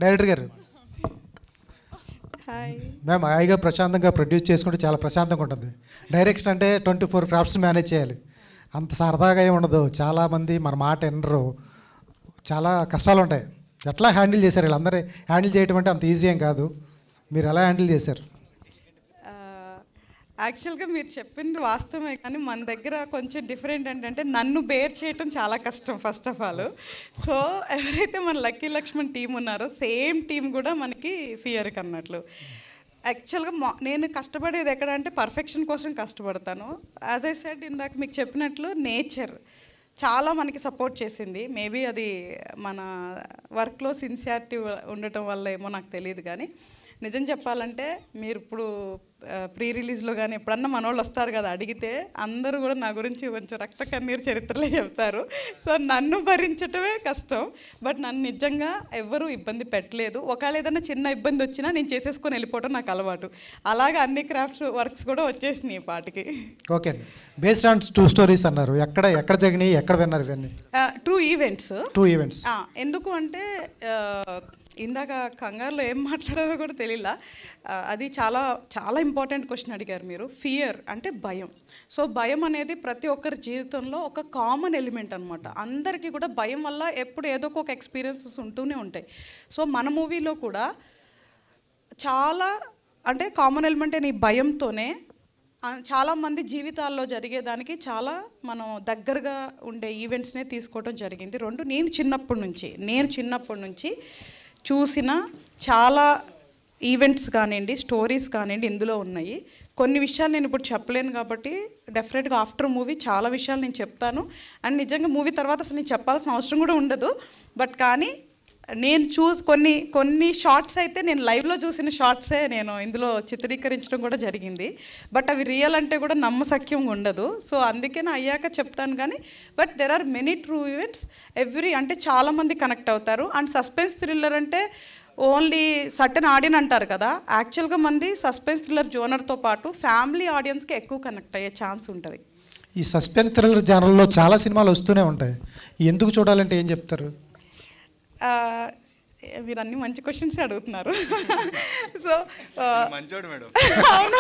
Director గారు hi. మేము హాయిగా ప్రశాంతంగా ప్రొడ్యూస్ చేసుకుంటే చాలా ప్రశాంతంగా ఉంటుంది. డైరెక్షన్ అంటే 24 క్రాఫ్ట్స్ మేనేజ్ చేయాలి, అంత సరదాగా ఏమి ఉండదు. చాలామంది మన మాట వినరు, చాలా కష్టాలు ఉంటాయి. ఎట్లా హ్యాండిల్ చేశారు? వీళ్ళందరూ హ్యాండిల్ చేయడం అంటే అంత ఈజీ ఏం కాదు. మీరు ఎలా హ్యాండిల్ చేశారు? యాక్చువల్గా మీరు చెప్పింది వాస్తవమే, కానీ మన దగ్గర కొంచెం డిఫరెంట్ ఏంటంటే నన్ను బేర్ చేయటం చాలా కష్టం ఫస్ట్ ఆఫ్ ఆల్. సో ఎవరైతే మన లక్కీ లక్ష్మణ్ టీం ఉన్నారో సేమ్ టీం కూడా మనకి ఫియర్కి అన్నట్లు. యాక్చువల్గా నేను కష్టపడేది ఎక్కడ అంటే పర్ఫెక్షన్ కోసం కష్టపడతాను. యాజ్ ఐ సెడ్ ఇందాక మీకు చెప్పినట్లు నేచర్ చాలా మనకి సపోర్ట్ చేసింది. మేబీ అది మన వర్క్లో సిన్సియారిటీ ఉండటం వల్ల ఏమో నాకు తెలియదు, కానీ నిజం చెప్పాలంటే మీరు ఇప్పుడు ప్రీ రిలీజ్లో కానీ ఎప్పుడన్నా మనోళ్ళు వస్తారు కదా, అడిగితే అందరూ కూడా నా గురించి కొంచెం రక్త కన్నీరు చరిత్రలే చెప్తారు. సో నన్ను భరించటమే కష్టం, బట్ నన్ను నిజంగా ఎవ్వరూ ఇబ్బంది పెట్టలేదు. ఒకవేళ ఏదైనా చిన్న ఇబ్బంది వచ్చినా నేను చేసేసుకొని వెళ్ళిపోవడం నాకు అలవాటు. అలాగే అన్ని క్రాఫ్ట్స్ వర్క్స్ కూడా వచ్చేసినాయి ఈ పాటికి. ఓకే అండి. బేస్డ్ ఆన్ 2 స్టోరీస్ అన్నారు, ఎక్కడ జరిగినాయి, ఎక్కడ విన్నారు ఇవన్నీ? True events. ఎందుకు అంటే ఇందాక కంగారులో ఏం మాట్లాడాలో కూడా తెలియలా. అది చాలా చాలా ఇంపార్టెంట్ క్వశ్చన్ అడిగారు మీరు. ఫియర్ అంటే భయం. సో భయం అనేది ప్రతి ఒక్కరి జీవితంలో ఒక కామన్ ఎలిమెంట్ అనమాట. అందరికీ కూడా భయం వల్ల ఎప్పుడు ఏదో ఒక ఎక్స్పీరియన్సెస్ ఉంటూనే ఉంటాయి. సో మన మూవీలో కూడా చాలా అంటే కామన్ ఎలిమెంట్ అయిన ఈ భయంతోనే చాలామంది జీవితాల్లో జరిగేదానికి చాలా మనం దగ్గరగా ఉండే ఈవెంట్స్నే తీసుకోవడం జరిగింది. నేను చిన్నప్పటి నుంచి చూసిన చాలా ఈవెంట్స్ కానివ్వండి, స్టోరీస్ కానివ్వండి ఇందులో ఉన్నాయి. కొన్ని విషయాలు నేను ఇప్పుడు చెప్పలేను కాబట్టి డెఫినెట్గా ఆఫ్టర్ మూవీ చాలా విషయాలు నేను చెప్తాను. అండ్ నిజంగా మూవీ తర్వాత అసలు నేను చెప్పాల్సిన అవసరం కూడా ఉండదు. బట్ కానీ నేను కొన్ని షార్ట్స్ అయితే నేను లైవ్లో చూసిన షార్ట్సే నేను ఇందులో చిత్రీకరించడం కూడా జరిగింది. బట్ అవి రియల్ అంటే కూడా నమ్మశక్యం ఉండదు. సో అందుకే నా అయ్యాక చెప్తాను. కానీ but there are many true events అంటే చాలామంది కనెక్ట్ అవుతారు. అండ్ సస్పెన్స్ థ్రిల్లర్ అంటే ఓన్లీ సర్టన్ ఆడియన్స్ అంటారు కదా, యాక్చువల్గా మంది సస్పెన్స్ థ్రిల్లర్ జోనర్తో పాటు ఫ్యామిలీ ఆడియన్స్కి ఎక్కువ కనెక్ట్ అయ్యే ఛాన్స్ ఉంటుంది. ఈ సస్పెన్స్ థ్రిల్లర్ జానర్లో చాలా సినిమాలు వస్తూనే ఉంటాయి, ఎందుకు చూడాలంటే ఏం చెప్తారు? మీరు అన్ని మంచి క్వశ్చన్స్ అడుగుతున్నారు. సో అవును,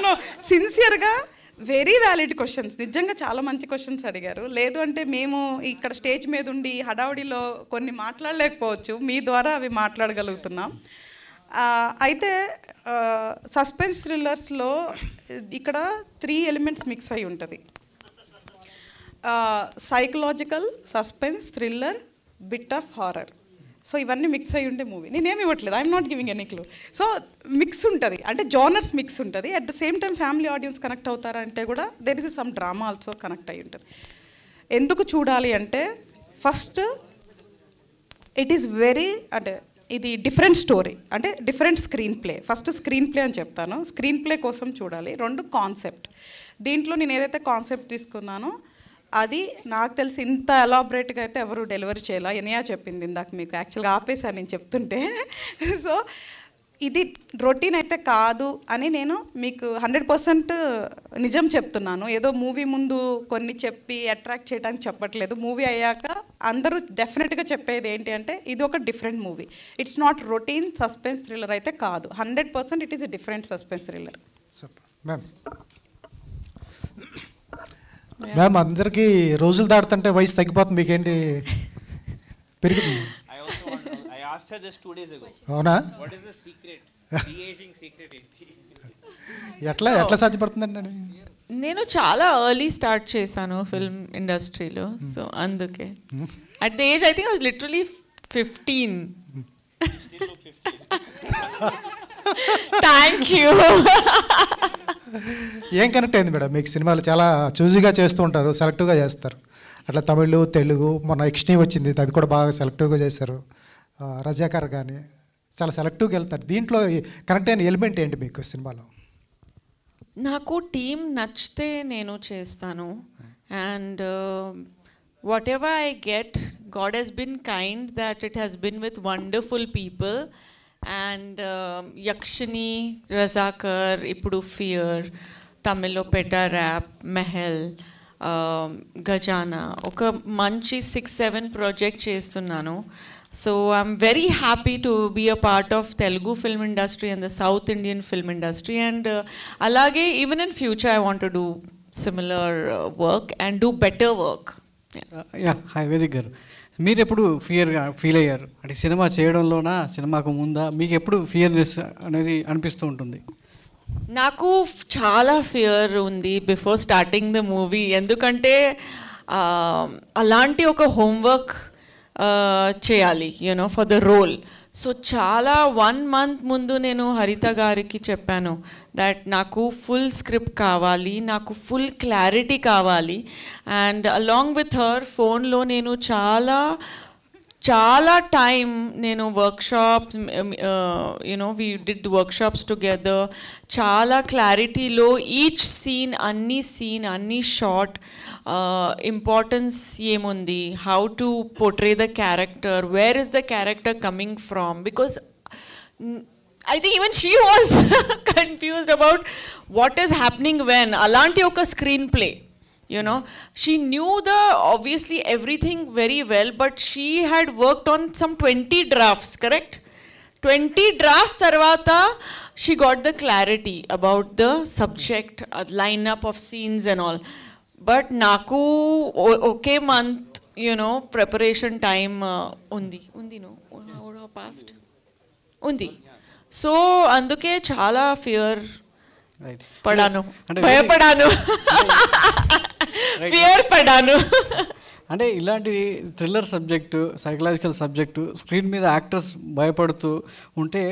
నో సిన్సియర్గా వెరీ వ్యాలిడ్ క్వశ్చన్స్, నిజంగా చాలా మంచి క్వశ్చన్స్ అడిగారు. లేదు అంటే మేము ఇక్కడ స్టేజ్ మీద ఉండి హడావుడిలో కొన్ని మాట్లాడలేకపోవచ్చు, మీ ద్వారా అవి మాట్లాడగలుగుతున్నాం. అయితే సస్పెన్స్ థ్రిల్లర్స్లో ఇక్కడ 3 ఎలిమెంట్స్ మిక్స్ అయి ఉంటుంది. Psychological, suspense, thriller, bit of horror. So ఇవన్నీ మిక్స్ అయ్యి ఉండే మూవీ. నేనేమి ఇవ్వట్లేదు, I'm not giving any clue. So mix ఉంటుంది, అంటే జోనర్స్ మిక్స్ ఉంటుంది. At the same time family audience connect అవుతారంటే కూడా there is some drama also connect అయ్యి ఉంటుంది. ఎందుకు చూడాలి అంటే ఫస్ట్ ఇట్ ఈస్ ఇది డిఫరెంట్ స్టోరీ, అంటే different screen play. First screen play అని చెప్తాను. స్క్రీన్ ప్లే కోసం చూడాలి. 2 కాన్సెప్ట్. దీంట్లో నేను ఏదైతే కాన్సెప్ట్ తీసుకున్నానో అది నాకు తెలిసి ఇంత ఎలాబరేట్గా అయితే ఎవరు డెలివరీ చేయాల. ఎనియా చెప్పింది ఇందాక మీకు, యాక్చువల్గా ఆపేసాను నేను చెప్తుంటే. సో ఇది రొటీన్ అయితే కాదు అని నేను మీకు 100% నిజం చెప్తున్నాను. ఏదో మూవీ ముందు కొన్ని చెప్పి అట్రాక్ట్ చేయడానికి చెప్పట్లేదు. మూవీ అయ్యాక అందరూ డెఫినెట్గా చెప్పేది ఏంటి అంటే ఇది ఒక different movie. It's not routine suspense thriller అయితే కాదు, 100% it is a different suspense thriller. Ma'am అందరికీ రోజులు దాటుతుంటే వయసు తగ్గిపోతుంది, మీకేంటి పెరుగుతుంది? అవునా? ఎట్లా సాధ్యపడుతుందండి? నేను చాలా ఎర్లీ స్టార్ట్ చేశాను ఫిల్మ్ ఇండస్ట్రీలో. సో అందుకే at the age I think I was literally 15. Thank you. ఏం కనెక్ట్ అయింది మేడం మీకు? సినిమాలు చాలా చూజీగా చేస్తూ ఉంటారు, సెలెక్టివ్గా చేస్తారు. అట్లా తమిళ్, తెలుగు, మొన్న ఎక్స్టీ వచ్చింది, అది కూడా బాగా సెలెక్టివ్గా చేశారు. రజాకర్ కానీ చాలా సెలెక్టివ్గా వెళ్తారు. దీంట్లో కనెక్ట్ అయిన ఎలిమెంట్ ఏంటి మీకు సినిమాలో? నాకు టీం నచ్చితే నేను చేస్తాను. And whatever I get, God has been kind that it has been with wonderful people. And Yakshini, Razakar, ఇప్పుడు ఫియర్, తమిళ్లో పెటా ర్యాప్, మెహల్, గజానా, ఒక మంచి 6-7 ప్రాజెక్ట్ చేస్తున్నాను. So I'm very happy to be a part of Telugu film industry and the South Indian film industry, and alage even in future I want to do similar work and do better work. Yeah hi Vedic గారు, మీరు ఎప్పుడు ఫియర్గా feel అయ్యారు? అంటే cinema చేయడంలోనా, సినిమాకు ముందా మీకు ఎప్పుడు fearness అనేది అనిపిస్తూ ఉంటుంది? నాకు చాలా ఫియర్ ఉంది బిఫోర్ స్టార్టింగ్ ద మూవీ, ఎందుకంటే అలాంటి ఒక హోంవర్క్ చేయాలి ఫర్ ద రోల్. సో చాలా 1 month ముందు నేను హరిత గారికి చెప్పాను దట్ నాకు ఫుల్ స్క్రిప్ట్ కావాలి, నాకు ఫుల్ క్లారిటీ కావాలి. అండ్ అలాంగ్ విత్ హర్ ఫోన్లో నేను చాలా టైం నేను workshops we did workshops together. చాలా క్లారిటీలో ఈచ్ సీన్, అన్ని షార్ట్ ఇంపార్టెన్స్ ఏముంది, how to portray the character, where is the character coming from, because I think even she was confused about what is happening when. Alanti oka screenplay, she knew obviously everything very well, but she had worked on some 20 drafts, correct? 20 drafts tarvata she got the clarity about the subject, lineup of scenes and all. But naku okay month preparation time undi no how past undi. So అందుకే చాలా fear పడాను, భయపడాను, fear పడాను. అంటే ఇలాంటి thriller subject, psychological subject screen మీద actors భయపడుతూ ఉంటే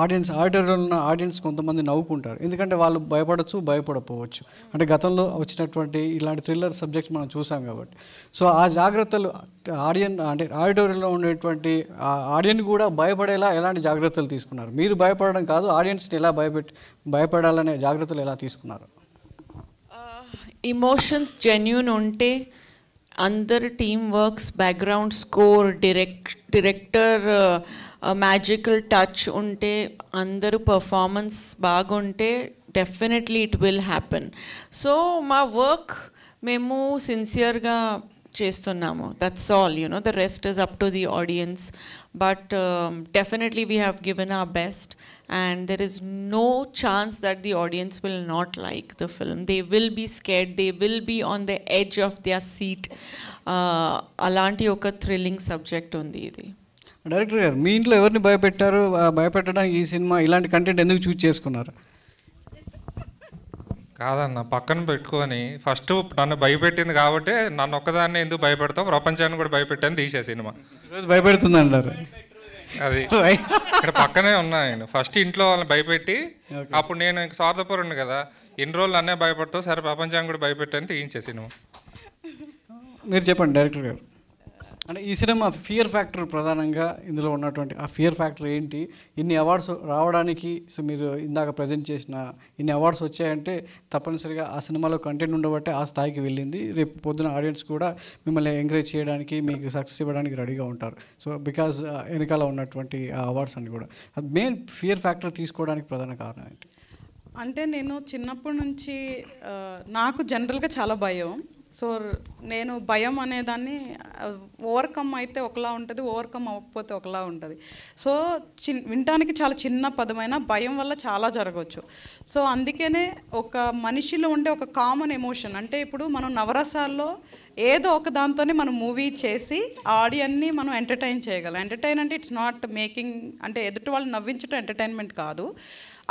ఆడిటర్లో ఉన్న audience కొంతమంది నవ్వుకుంటారు, ఎందుకంటే వాళ్ళు భయపడకపోవచ్చు. అంటే గతంలో వచ్చినటువంటి ఇలాంటి థ్రిల్లర్ సబ్జెక్ట్స్ మనం చూసాం కాబట్టి. సో ఆ జాగ్రత్తలు ఆడిటోరియంలో ఉండేటువంటి ఆడియన్స్ కూడా భయపడేలా ఎలాంటి జాగ్రత్తలు తీసుకున్నారు? మీరు భయపడడం కాదు, ఆడియన్స్ని ఎలా భయపడాలనే జాగ్రత్తలు ఎలా తీసుకున్నారు? ఇమోషన్స్ జెన్యూన్ ఉంటే, అందరు team works, background score, director magical touch ఉంటే, అందరూ పర్ఫార్మెన్స్ బాగుంటే definitely it will happen. So మా వర్క్ మేము సిన్సియర్గా చేస్తున్నాము, that's all. The rest is up to the audience, but definitely we have given our best, and there is no chance that the audience will not like the film. They will be scared, they will be on the edge of their seat. Alanti oka thrilling subject undi idi. Director గారు, మీ ఇంట్లో ఎవరిని భయపెట్టారు? భయపెట్టడానికి ఈ cinema ఇలాంటి content ఎందుకు చూస్ చేసుకున్నారు? కాదన్న, పక్కన పెట్టుకొని ఫస్ట్ నన్ను భయపెట్టింది కాబట్టి నన్ను ఒక్కదాన్ని ఎందుకు భయపెడతావు, ప్రపంచాన్ని కూడా భయపెట్టాను తీసే సినిమా. ఈరోజు భయపెడుతుంది అంటారు? అది ఇక్కడ పక్కనే ఉన్నాను. ఫస్ట్ ఇంట్లో వాళ్ళని భయపెట్టి, అప్పుడు నేను ఇంక స్వార్థపరుణ్ణి కదా, ఎన్ని రోజులు అన్నే భయపడతావు, సరే ప్రపంచాన్ని కూడా భయపెట్టని తీయించే సినిమా. మీరు చెప్పండి డైరెక్టర్ గారు. అంటే ఈ సినిమా ఫియర్ ఫ్యాక్టర్ ప్రధానంగా ఇందులో ఉన్నటువంటి ఆ ఫియర్ ఫ్యాక్టర్ ఏంటి? ఇన్ని అవార్డ్స్ రావడానికి, సో మీరు ఇందాక ప్రజెంట్ చేసిన ఇన్ని అవార్డ్స్ వచ్చాయంటే తప్పనిసరిగా ఆ సినిమాలో కంటెంట్ ఉండబట్టే ఆ స్థాయికి వెళ్ళింది. రేపు పొద్దున ఆడియన్స్ కూడా మిమ్మల్ని ఎంకరేజ్ చేయడానికి, మీకు సక్సెస్ ఇవ్వడానికి రెడీగా ఉంటారు. సో బికాజ్ వెనకాల ఉన్నటువంటి ఆ అవార్డ్స్ అన్ని కూడా మెయిన్ ఫియర్ ఫ్యాక్టర్ తీసుకోవడానికి ప్రధాన కారణం ఏంటి? అంటే నేను చిన్నప్పటి నుంచి నాకు జనరల్గా చాలా భయం. సో నేను భయం అనేదాన్ని ఓవర్కమ్ అయితే ఒకలా ఉంటుంది, ఓవర్కమ్ అవ్వకపోతే ఒకలా ఉంటుంది. సో వినటానికి చాలా చిన్న పదమైన భయం వల్ల చాలా జరగవచ్చు. సో అందుకనే ఒక మనిషిలో ఉండే ఒక కామన్ ఎమోషన్, అంటే ఇప్పుడు మనం నవరసాల్లో ఏదో ఒక దాంతోనే మనం మూవీ చేసి ఆడియన్ని మనం ఎంటర్టైన్ చేయగలం. ఎంటర్టైన్ అంటే ఇట్స్ నాట్ మేకింగ్, అంటే ఎదుటి వాళ్ళు నవ్వించడం ఎంటర్టైన్మెంట్ కాదు.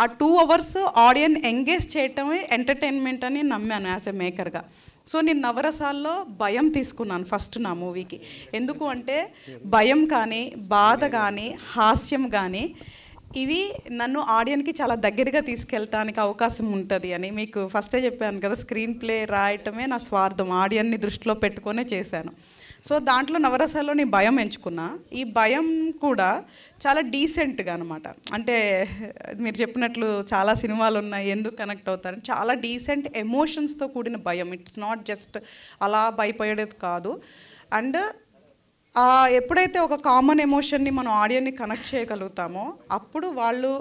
ఆ 2 hours ఆడియన్ ఎంగేజ్ చేయటమే ఎంటర్టైన్మెంట్ అని నమ్మాను యాజ్ ఎ మేకర్గా. సో నేను నవరసాల్లో భయం తీసుకున్నాను ఫస్ట్ నా మూవీకి. ఎందుకు అంటే భయం కానీ, బాధ కానీ, హాస్యం కానీ ఇవి నన్ను ఆడియన్కి చాలా దగ్గరగా తీసుకెళ్ళటానికి అవకాశం ఉంటుంది అని మీకు ఫస్టే చెప్పాను కదా. స్క్రీన్ ప్లే రాయటమే నా స్వార్థం, ఆడియన్ని దృష్టిలో పెట్టుకొనే చేశాను. సో దాంట్లో నవరసాల్లో నేను భయం ఎంచుకున్నా. ఈ భయం కూడా చాలా డీసెంట్గా అనమాట. అంటే మీరు చెప్పినట్లు చాలా సినిమాలు ఉన్నాయి, ఎందుకు కనెక్ట్ అవుతారని, చాలా డీసెంట్ ఎమోషన్స్తో కూడిన భయం. ఇట్స్ నాట్ జస్ట్ అలా భయపడేది కాదు. అండ్ ఎప్పుడైతే ఒక కామన్ ఎమోషన్ని మనం ఆడియన్ని కనెక్ట్ చేయగలుగుతామో అప్పుడు వాళ్ళు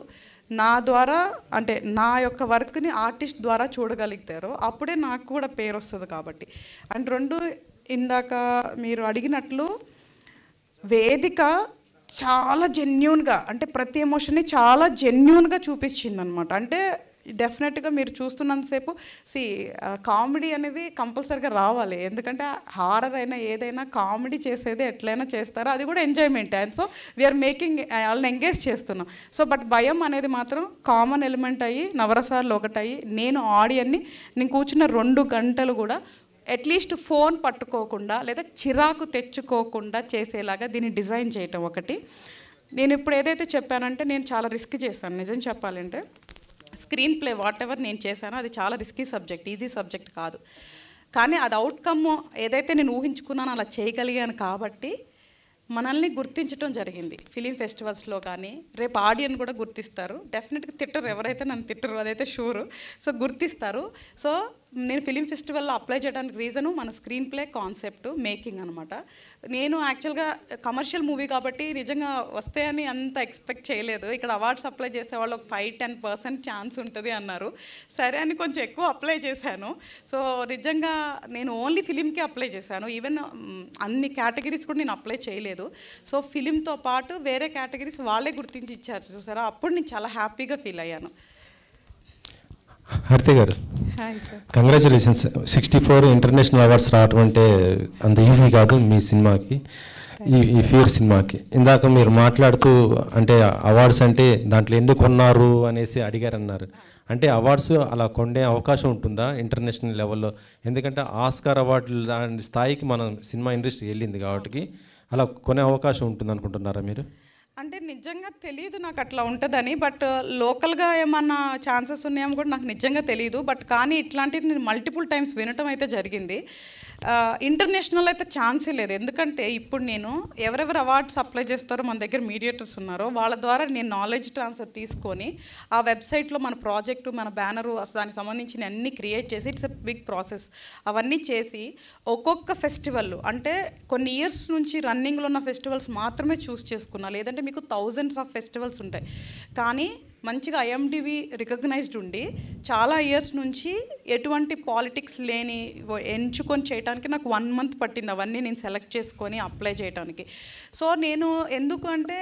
నా ద్వారా అంటే నా యొక్క వర్క్ని ఆర్టిస్ట్ ద్వారా చూడగలుగుతారో అప్పుడే నాకు కూడా పేరు వస్తుంది కాబట్టి. అండ్ రెండు, ఇందాక మీరు అడిగినట్లు వేదిక చాలా జెన్యూన్గా అంటే ప్రతి ఎమోషన్ని చాలా జెన్యూన్గా చూపించింది అనమాట. అంటే డెఫినెట్గా మీరు చూస్తున్నంతసేపు కామెడీ అనేది కంపల్సరీగా రావాలి, ఎందుకంటే హారర్ అయినా ఏదైనా కామెడీ చేసేది ఎట్లయినా చేస్తారో అది కూడా enjoyment. And so we're making వాళ్ళని ఎంగేజ్ చేస్తున్నాం. సో బట్ భయం అనేది మాత్రం కామన్ ఎలిమెంట్ అయ్యి నవరసాలు ఒకటయ్యి నేను ఆడియన్ని నేను కూర్చున్న 2 గంటలు కూడా అట్లీస్ట్ ఫోన్ పట్టుకోకుండా లేదా చిరాకు తెచ్చుకోకుండా చేసేలాగా దీన్ని డిజైన్ చేయటం ఒకటి. నేను ఇప్పుడు ఏదైతే చెప్పానంటే నేను చాలా రిస్క్ చేశాను నిజం చెప్పాలంటే. స్క్రీన్ ప్లే వాట్ ఎవర్ నేను చేశానో అది చాలా రిస్కీ సబ్జెక్ట్, ఈజీ సబ్జెక్ట్ కాదు. కానీ అది అవుట్కమ్ ఏదైతే నేను ఊహించుకున్నానో అలా చేయగలిగాను కాబట్టి మనల్ని గుర్తించడం జరిగింది ఫిలిం ఫెస్టివల్స్లో. కానీ రేపు ఆడియన్స్ కూడా గుర్తిస్తారు, డెఫినెట్గా తిట్టరు, ఎవరైతే నన్ను తిట్టరు అదైతే షూరు. సో గుర్తిస్తారు. సో నేను ఫిలిం ఫెస్టివల్లో అప్లై చేయడానికి రీజను మన స్క్రీన్ ప్లే కాన్సెప్ట్ మేకింగ్ అనమాట. నేను యాక్చువల్గా కమర్షియల్ మూవీ కాబట్టి నిజంగా వస్తాయని అంత ఎక్స్పెక్ట్ చేయలేదు. ఇక్కడ అవార్డ్స్ అప్లై చేసే వాళ్ళు ఒక 5-10% ఛాన్స్ ఉంటుంది అన్నారు. సరే అని కొంచెం ఎక్కువ అప్లై చేశాను. సో నిజంగా నేను ఓన్లీ ఫిలింకి అప్లై చేశాను, ఈవెన్ అన్ని కేటగిరీస్ కూడా నేను అప్లై చేయలేదు. సో ఫిలింతో పాటు వేరే కేటగిరీస్ వాళ్ళే గుర్తించి ఇచ్చారు చూసారా, అప్పుడు నేను చాలా హ్యాపీగా ఫీల్ అయ్యాను. హారతి గారు, hi sir. Congratulations. 64 international awards రావడం అంటే అంత ఈజీ కాదు మీ సినిమాకి, ఈ ఫియర్ సినిమాకి. ఇందాక మీరు మాట్లాడుతూ అంటే అవార్డ్స్ అంటే దాంట్లో ఎందుకు కొన్నారు అనేసి అడిగారన్నారు. అంటే అవార్డ్స్ అలా కొనే అవకాశం ఉంటుందా ఇంటర్నేషనల్ లెవెల్లో? ఎందుకంటే ఆస్కార్ అవార్డులు లాంటి స్థాయికి మన సినిమా ఇండస్ట్రీ వెళ్ళింది కాబట్టి అలా కొనే అవకాశం ఉంటుంది అనుకుంటున్నారా మీరు? అంటే నిజంగా తెలియదు నాకు అట్లా ఉంటుందని, బట్ లోకల్గా ఏమన్నా ఛాన్సెస్ ఉన్నాయేమో కూడా నాకు నిజంగా తెలియదు. బట్ కానీ ఇట్లాంటిది నేను మల్టిపుల్ టైమ్స్ వినటం అయితే జరిగింది. ఇంటర్నేషనల్ అయితే ఛాన్సే లేదు, ఎందుకంటే ఇప్పుడు నేను ఎవరెవరు అవార్డ్స్ అప్లై చేస్తారో మన దగ్గర మీడియేటర్స్ ఉన్నారో వాళ్ళ ద్వారా నేను నాలెడ్జ్ ట్రాన్స్ఫర్ తీసుకొని ఆ వెబ్సైట్లో మన ప్రాజెక్టు మన బ్యానరు దానికి సంబంధించిన అన్నీ క్రియేట్ చేసి ఇట్స్ ఎ బిగ్ ప్రాసెస్. అవన్నీ చేసి ఒక్కొక్క ఫెస్టివల్ అంటే కొన్ని ఇయర్స్ నుంచి రన్నింగ్లో ఉన్న ఫెస్టివల్స్ మాత్రమే చూస్ చేసుకున్నా, లేదంటే మీకు థౌజండ్స్ ఆఫ్ ఫెస్టివల్స్ ఉంటాయి. కానీ మంచిగా ఐఎండిబి రికగ్నైజ్డ్ ఉండి చాలా ఇయర్స్ నుంచి ఎటువంటి పాలిటిక్స్ లేని ఎంచుకొని చేయడానికి నాకు 1 month పట్టింది అవన్నీ నేను సెలెక్ట్ చేసుకొని అప్లై చేయడానికి. సో నేను ఎందుకు అంటే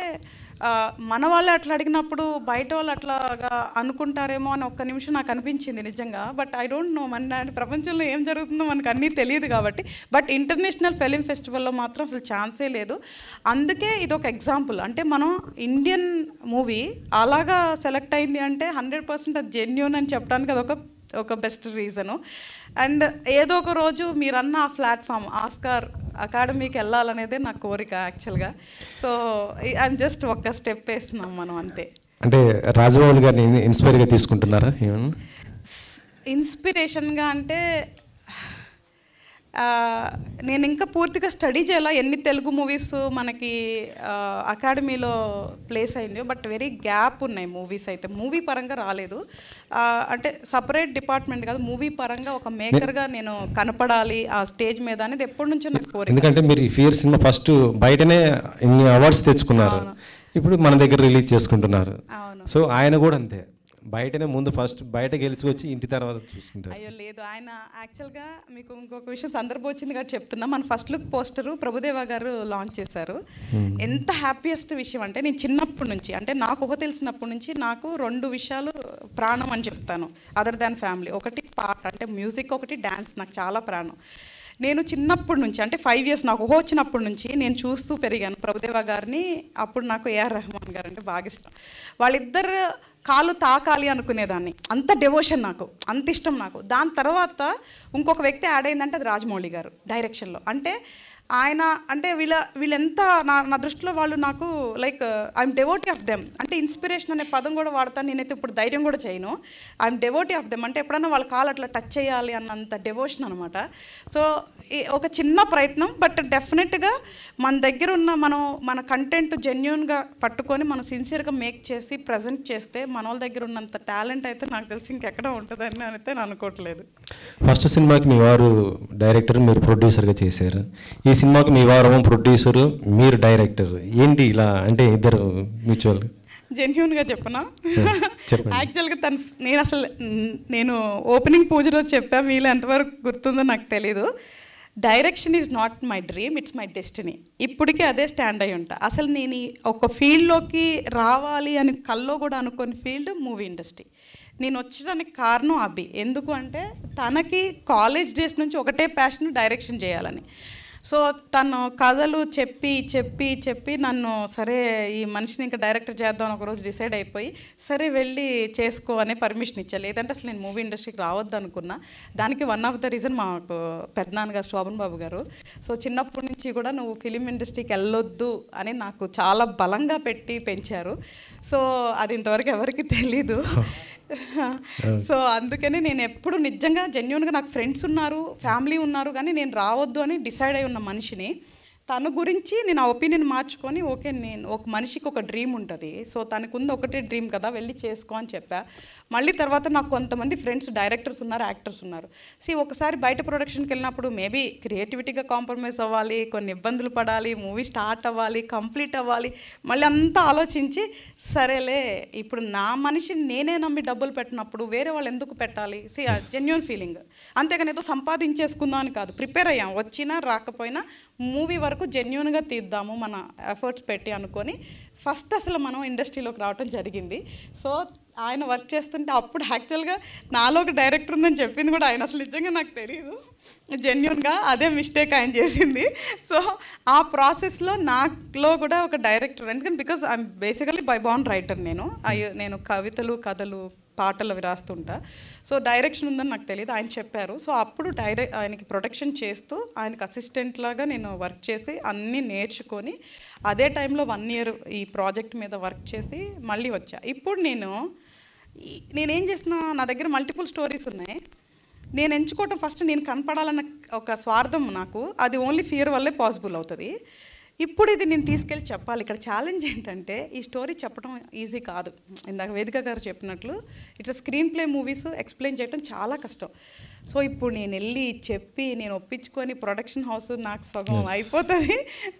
మన వాళ్ళు అట్లా అడిగినప్పుడు బయట వాళ్ళు అట్లాగా అనుకుంటారేమో అని ఒక్క నిమిషం నాకు అనిపించింది నిజంగా. బట్ ఐ డోంట్ నో, మన ప్రపంచంలో ఏం జరుగుతుందో మనకు అన్నీ తెలియదు కాబట్టి. బట్ ఇంటర్నేషనల్ ఫిలిం ఫెస్టివల్లో మాత్రం అసలు ఛాన్సే లేదు. అందుకే ఇది ఒక ఎగ్జాంపుల్. అంటే మనం ఇండియన్ మూవీ అలాగా సెలెక్ట్ అయింది అంటే 100% అది జెన్యూన్ అని చెప్పడానికి అదొక బెస్ట్ రీజను. అండ్ ఏదో ఒక రోజు మీరన్న ఆ ప్లాట్ఫామ్ ఆస్కార్ అకాడమీకి వెళ్ళాలనేదే నా కోరిక యాక్చువల్గా. సో అండ్ జస్ట్ ఒక స్టెప్ వేస్తున్నాం మనం అంతే. అంటే రాజమౌళి గారిని ఇన్స్పైర్గా తీసుకుంటున్నారా? ఇన్స్పిరేషన్గా అంటే నేను ఇంకా పూర్తిగా స్టడీ చేయాల ఎన్ని తెలుగు మూవీస్ మనకి అకాడమీలో ప్లేస్ అయిందో, బట్ వెరీ గ్యాప్ ఉన్నాయి మూవీస్ అయితే. మూవీ పరంగా రాలేదు, అంటే సపరేట్ డిపార్ట్మెంట్ కాదు, మూవీ పరంగా ఒక మేకర్గా నేను కనపడాలి ఆ స్టేజ్ మీద అనేది ఎప్పటి నుంచో నాకు కోరిక. ఎందుకంటే మీరు ఈ ఫియర్ సినిమా ఫస్ట్ బయటనే ఇన్ని అవార్డ్స్ తెచ్చుకున్నారు, ఇప్పుడు మన దగ్గర రిలీజ్ చేసుకుంటున్నారు. సో ఆయన కూడా అంతే, బయటనే ముందు ఫస్ట్ బయట గెలుచుకొచ్చి ఇంటి తర్వాత చూసుకుంటారు. అయ్యో లేదు, ఆయన యాక్చువల్గా మీకు ఇంకొక విషయం సందర్భం వచ్చింది కాబట్టి చెప్తున్నా. మన ఫస్ట్ లుక్ పోస్టరు ప్రభుదేవా గారు లాంచ్ చేశారు. ఎంత హ్యాపీయెస్ట్ విషయం అంటే నేను చిన్నప్పటి నుంచి అంటే నాకు ఊహ తెలిసినప్పటి నుంచి నాకు 2 విషయాలు ప్రాణం అని చెప్తాను అదర్ దాన్ ఫ్యామిలీ. ఒకటి పాట అంటే మ్యూజిక్, ఒకటి డ్యాన్స్ నాకు చాలా ప్రాణం. నేను చిన్నప్పటి నుంచి అంటే 5 years నాకు ఊహ వచ్చినప్పటి నుంచి నేను చూస్తూ పెరిగాను ప్రభుదేవా గారిని. అప్పుడు నాకు ఏఆర్ రెహమాన్ గారు అంటే బాగా ఇష్టం. వాళ్ళిద్దరు కాలు తాకాలి అనుకునేదాన్ని, అంత డెవోషన్ నాకు, అంత ఇష్టం నాకు. దాని తర్వాత ఇంకొక వ్యక్తి యాడ్ అయిందంటే అది రాజమౌళి గారు డైరెక్షన్లో. అంటే ఆయన అంటే వీళ్ళెంత నా దృష్టిలో వాళ్ళు నాకు like I'm devotee of them. అంటే ఇన్స్పిరేషన్ అనే పదం కూడా వాడతాను నేనైతే, ఇప్పుడు ధైర్యం కూడా చేయను. ఐఎమ్ డెవోటీ ఆఫ్ దెమ్ అంటే ఎప్పుడైనా వాళ్ళ కాలు అట్లా టచ్ చేయాలి అన్నంత డెవోషన్ అనమాట. సో ఒక చిన్న ప్రయత్నం, బట్ డెఫినెట్గా మన దగ్గర ఉన్న మన కంటెంట్ జెన్యూన్గా పట్టుకొని మనం సిన్సియర్గా మేక్ చేసి ప్రజెంట్ చేస్తే మన వాళ్ళ దగ్గర ఉన్నంత టాలెంట్ అయితే నాకు తెలిసి ఇంకెక్కడ ఉంటుందని అయితే నేను అనుకోవట్లేదు. ఫస్ట్ సినిమాకి మీ వారు డైరెక్టర్, మీరు ప్రొడ్యూసర్గా చేశారు. ఈ సినిమాకి మీ వారు ప్రొడ్యూసరు, మీరు డైరెక్టర్. ఏంటి ఇలా అంటే ఇద్దరు మ్యూచువల్? జెన్యూన్గా చెప్పనా? చెప్పండి. యాక్చువల్గా నేను ఓపెనింగ్ పూజ రోజు చెప్పా, మీలో ఎంతవరకు గుర్తుందో నాకు తెలీదు. Direction is not my dream, it's my destiny. ఇప్పటికీ అదే స్టాండ్ అయి ఉంటా. అసలు నేను ఒక ఫీల్డ్లోకి రావాలి అని కల్లో కూడా అనుకోని ఫీల్డ్ మూవీ ఇండస్ట్రీ. నేను వచ్చడానికి కారణం అభి. ఎందుకు అంటే తనకి కాలేజ్ డేస్ నుంచి ఒకటే ప్యాషన్, డైరెక్షన్ చేయాలని. సో తను కథలు చెప్పి చెప్పి చెప్పి నన్ను సరే ఈ మనిషిని ఇంకా డైరెక్టర్ చేద్దాం అని ఒకరోజు డిసైడ్ అయిపోయి సరే వెళ్ళి చేసుకో అనే పర్మిషన్ ఇచ్చాను. లేదంటే అసలు నేను మూవీ ఇండస్ట్రీకి రావద్దు అనుకున్నా. దానికి వన్ ఆఫ్ ద రీజన్ మాకు పెద్దనాన్నగారు శోభన్ బాబు గారు. సో చిన్నప్పటి నుంచి కూడా నువ్వు ఫిలిం ఇండస్ట్రీకి వెళ్ళొద్దు అని నాకు చాలా బలంగా పెట్టి పెంచారు. సో అది ఇంతవరకు ఎవరికి తెలీదు. సో అందుకని నేను ఎప్పుడు నిజంగా జెన్యూన్గా నాకు ఫ్రెండ్స్ ఉన్నారు, ఫ్యామిలీ ఉన్నారు, కానీ నేను రావద్దు అని డిసైడ్ అయి ఉన్న మనిషిని. తన గురించి నేను ఆ ఒపీనియన్ మార్చుకొని ఓకే నేను ఒక మనిషికి ఒక డ్రీమ్ ఉంటుంది, సో తనకు ఉంది ఒకటే డ్రీమ్ కదా వెళ్ళి చేసుకో అని చెప్పా. మళ్ళీ తర్వాత నాకు కొంతమంది ఫ్రెండ్స్ డైరెక్టర్స్ ఉన్నారు, యాక్టర్స్ ఉన్నారు. ఒకసారి బయట ప్రొడక్షన్కి వెళ్ళినప్పుడు మేబీ క్రియేటివిటీగా కాంప్రమైజ్ అవ్వాలి, కొన్ని ఇబ్బందులు పడాలి, మూవీ స్టార్ట్ అవ్వాలి, కంప్లీట్ అవ్వాలి, మళ్ళీ అంతా ఆలోచించి సరేలే ఇప్పుడు నా మనిషిని నేనే నమ్మి డబ్బులు పెట్టినప్పుడు వేరే వాళ్ళు ఎందుకు పెట్టాలి. Genuine feeling. అంతేగాని ఏదో సంపాదించేసుకుందాం అని కాదు. ప్రిపేర్ అయ్యాం, వచ్చినా రాకపోయినా మూవీ వరకు జెన్యూన్గా తీద్దాము మన ఎఫర్ట్స్ పెట్టి అనుకొని ఫస్ట్ అసలు మనం ఇండస్ట్రీలోకి రావడం జరిగింది. సో ఆయన వర్క్ చేస్తుంటే అప్పుడు యాక్చువల్గా నాలో ఒక డైరెక్టర్ ఉందని చెప్పింది కూడా ఆయన. అసలు నిజంగా నాకు తెలియదు, జెన్యూన్గా అదే మిస్టేక్ ఆయన చేసింది. సో ఆ ప్రాసెస్లో నాలో కూడా ఒక డైరెక్టర్, ఎందుకంటే because I'm basically by born writer. నేను కవితలు, కథలు, పాటలు అవి రాస్తుంటా. సో డైరెక్షన్ ఉందని నాకు తెలియదు, ఆయన చెప్పారు. సో అప్పుడు ఆయనకి ప్రొడక్షన్ చేస్తూ ఆయనకి అసిస్టెంట్ లాగా నేను వర్క్ చేసి అన్నీ నేర్చుకొని అదే టైంలో 1 year ఈ ప్రాజెక్ట్ మీద వర్క్ చేసి మళ్ళీ వచ్చా. ఇప్పుడు నేనేం చేసిన, నా దగ్గర మల్టిపుల్ స్టోరీస్ ఉన్నాయి. నేను ఎంచుకోవటం ఫస్ట్ నేను కనపడాలన్న ఒక స్వార్థం నాకు, అది ఓన్లీ ఫియర్ వల్లే పాసిబుల్ అవుతుంది. ఇప్పుడు ఇది నేను తీసుకెళ్ళి చెప్పాలి. ఇక్కడ ఛాలెంజ్ ఏంటంటే ఈ స్టోరీ చెప్పడం ఈజీ కాదు. ఇందాక వేదిక గారు చెప్పినట్లు ఇట్లా స్క్రీన్ ప్లే మూవీస్ ఎక్స్ప్లెయిన్ చేయడం చాలా కష్టం. సో ఇప్పుడు నేను వెళ్ళి చెప్పి నేను ఒప్పించుకొని ప్రొడక్షన్ హౌస్ నాకు సగం అయిపోతుంది.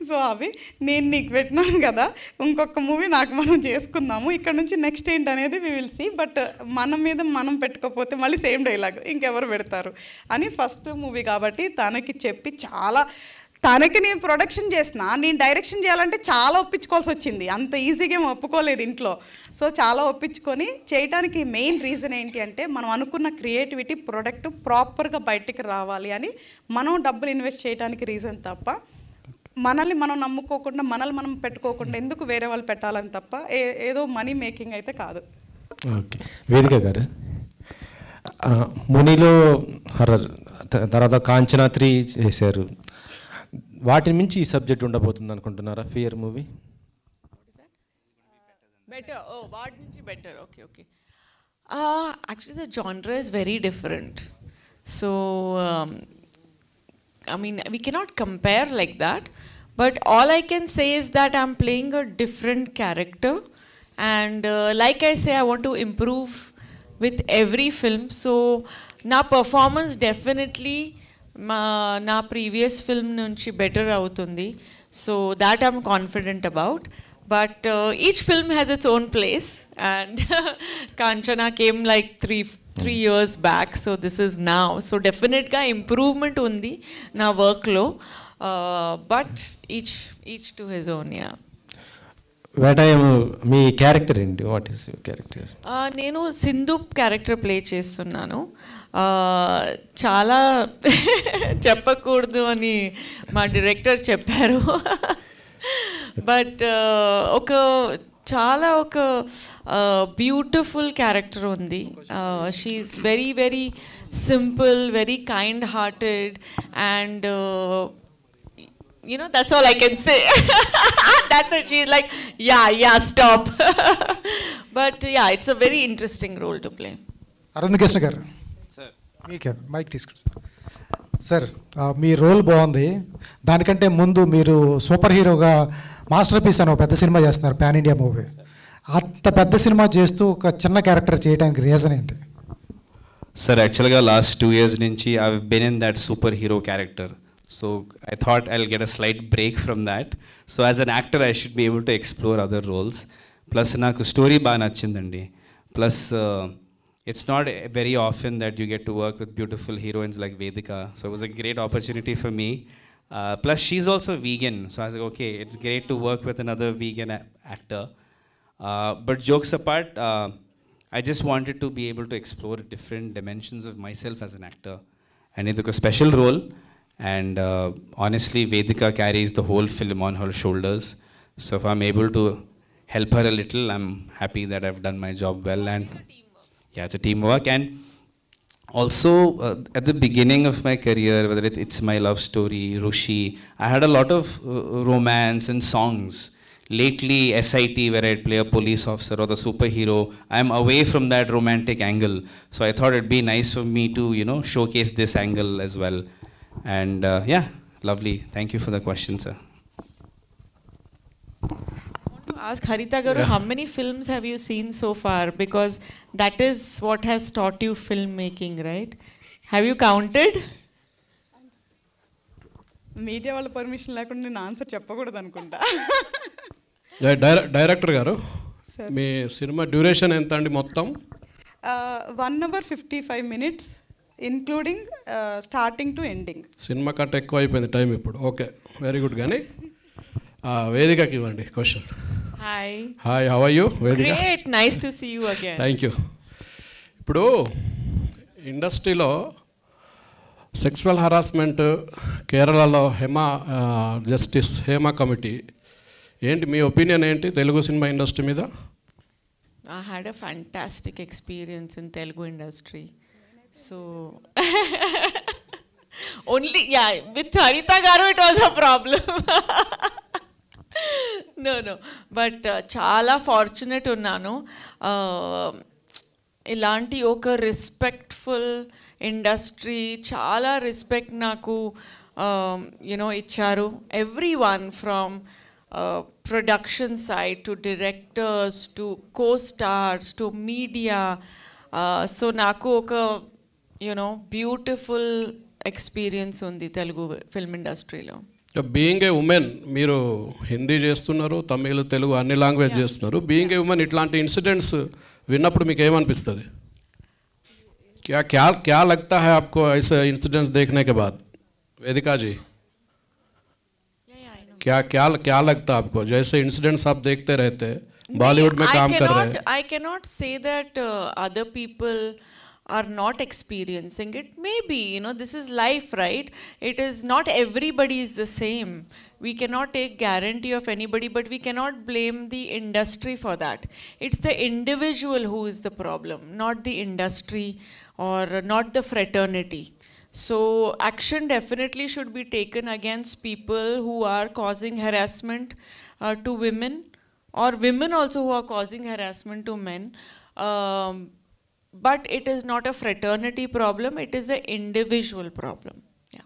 సో అవి నేను నీకు పెట్టినాను కదా, ఇంకొక మూవీ మనం చేసుకుందాము, ఇక్కడ నుంచి నెక్స్ట్ ఏంటి అనేది వి విల్ సీ. బట్ మన మీద మనం పెట్టుకోకపోతే మళ్ళీ సేమ్ డైలాగ్ ఇంకెవరు పెడతారు అని ఫస్ట్ మూవీ కాబట్టి తనకి చెప్పి తనకి నేను ప్రొడక్షన్ చేసిన, నేను డైరెక్షన్ చేయాలంటే చాలా ఒప్పించుకోవాల్సి వచ్చింది. అంత ఈజీగా ఏం ఒప్పుకోలేదు ఇంట్లో. సో చాలా ఒప్పించుకొని చేయడానికి మెయిన్ రీజన్ ఏంటి అంటే మనం అనుకున్న క్రియేటివిటీ ప్రోడక్ట్ ప్రాపర్గా బయటికి రావాలి అని మనం డబ్బులు ఇన్వెస్ట్ చేయడానికి రీజన్ తప్ప మనల్ని మనం నమ్ముకోకుండా మనల్ని మనం పెట్టుకోకుండా ఎందుకు వేరే వాళ్ళు పెట్టాలని తప్ప ఏదో మనీ మేకింగ్ అయితే కాదు. ఓకే వేదిక గారు, మునిలో హర్రర్, తర్వాత కాంచనా 3 చేశారు. వాటి నుంచి ఈ సబ్జెక్ట్ ఉండబోతుంది అనుకుంటున్నారా? Fear movie better. Oh, what nunchi better? Okay. Actually the genre is very different. So I mean we cannot compare like that, but all I can say is that I'm playing a different character, and like I say I want to improve with every film. So na performance definitely నా previous film నుంచి better అవుతుంది. So that I'm confident about. But each film has its own place, and Kanchana came like 3 years back. So this is now. So డెఫినెట్గా improvement ఉంది నా వర్క్లో, but each to his own. మీ character ఏంటి? What is your character? నేను Sindhu character play చేస్తున్నాను. చాలా చెప్పకూడదు అని మా డైరెక్టర్ చెప్పారు. బట్ ఒక బ్యూటిఫుల్ క్యారెక్టర్ ఉంది. She's very very simple, very kind hearted, and that's all I can say. That's it. She's like, yeah, stop. But yeah, it's a very interesting role to play. Arun Krishna గారు, మీకే mic తీసుకుంటారు sir. మీ role బాగుంది. దానికంటే ముందు మీరు super హీరోగా master piece అని ఒక పెద్ద సినిమా చేస్తున్నారు, పాన్ ఇండియా మూవీ. అంత పెద్ద సినిమా చేస్తూ ఒక చిన్న క్యారెక్టర్ చేయడానికి రీజన్ ఏంటి? సార్ యాక్చువల్గా లాస్ట్ 2 years నుంచి I have been in that super hero character. So I thought I'll get a slight break from that. So as an actor I should be able to explore other roles. Plus నాకు story బాగా నచ్చిందండి. Plus it's not very often that you get to work with beautiful heroines like Vedika, so it was a great opportunity for me. Plus she's also vegan, so I was like, okay, it's great to work with another vegan actor. But jokes apart, I just wanted to be able to explore different dimensions of myself as an actor, and it took a special role. And honestly, Vedika carries the whole film on her shoulders. So if I'm able to help her a little, I'm happy that I've done my job well. And yeah, it's a teamwork. And also, at the beginning of my career, whether it's my love story, Rushi, I had a lot of romance and songs. Lately, SIT, where I'd play a police officer or the superhero, I'm away from that romantic angle. So I thought it'd be nice for me to, showcase this angle as well. And yeah, lovely. Thank you for the question, sir. Ask Harita Garu, how many films have you seen so far? Because that is what has taught you filmmaking, right? Have you counted? Media వాళ్ళ permission లేకుండా నేను answer చెప్పకూడదు అనుకుంటా. Director గారు, మీ cinema duration ఎంత అండి మొత్తం? 1 hour 55 minutes, including starting to ending. సినిమా కంటే ఎక్కువ అయిపోయింది టైం ఇప్పుడు. Okay, very good. కానీ వేదికకి ఇవ్వండి question. Hi how are you Vedika? Great, nice to see you again. Thank you. ఇప్పుడు ఇండస్ట్రీలో సెక్సువల్ హరాస్మెంట్ కేరళలో జస్టిస్ హేమా కమిటీ, ఏంటి మీ ఒపీనియన్ ఏంటి తెలుగు సినిమా ఇండస్ట్రీ మీద? I had a fantastic experience in Telugu industry. So only, yeah, with Harita Garu it was a problem. No. But చాలా fortunate ఉన్నాను. ఇలాంటి ఒక రెస్పెక్ట్ఫుల్ ఇండస్ట్రీ, చాలా రెస్పెక్ట్ నాకు ఇచ్చారు. Everyone from production side to directors to co-stars to media. So నాకు ఒక beautiful experience ఉంది తెలుగు ఫిల్మ్ ఇండస్ట్రీలో. బీయింగ్ ఏ ఉమెన్, మీరు హిందీ చేస్తున్నారు, తమిళ్, తెలుగు అన్ని లాంగ్వేజ్ చేస్తున్నారు. బీయింగ్ ఏ ఉమెన్ ఇట్లాంటి ఇన్సిడెంట్స్ విన్నప్పుడు మీకు ఏమనిపిస్తుంది? क्या लगता है आपको ऐसे इंसिडेंट्स देखने के बाद? वेदिका जी, क्या लगता है आपको? जैसे इंसिडेंट्स आप देखते रहते बॉलीवुड में काम कर रहे हैं. I cannot say that other people are not experiencing it. Maybe, this is life, right? It is not everybody is the same. We cannot take guarantee of anybody, but we cannot blame the industry for that. It's the individual who is the problem, not the industry or not the fraternity. So action definitely should be taken against people who are causing harassment to women, or women also who are causing harassment to men. But it is not a fraternity problem, it is an individual problem. Yeah.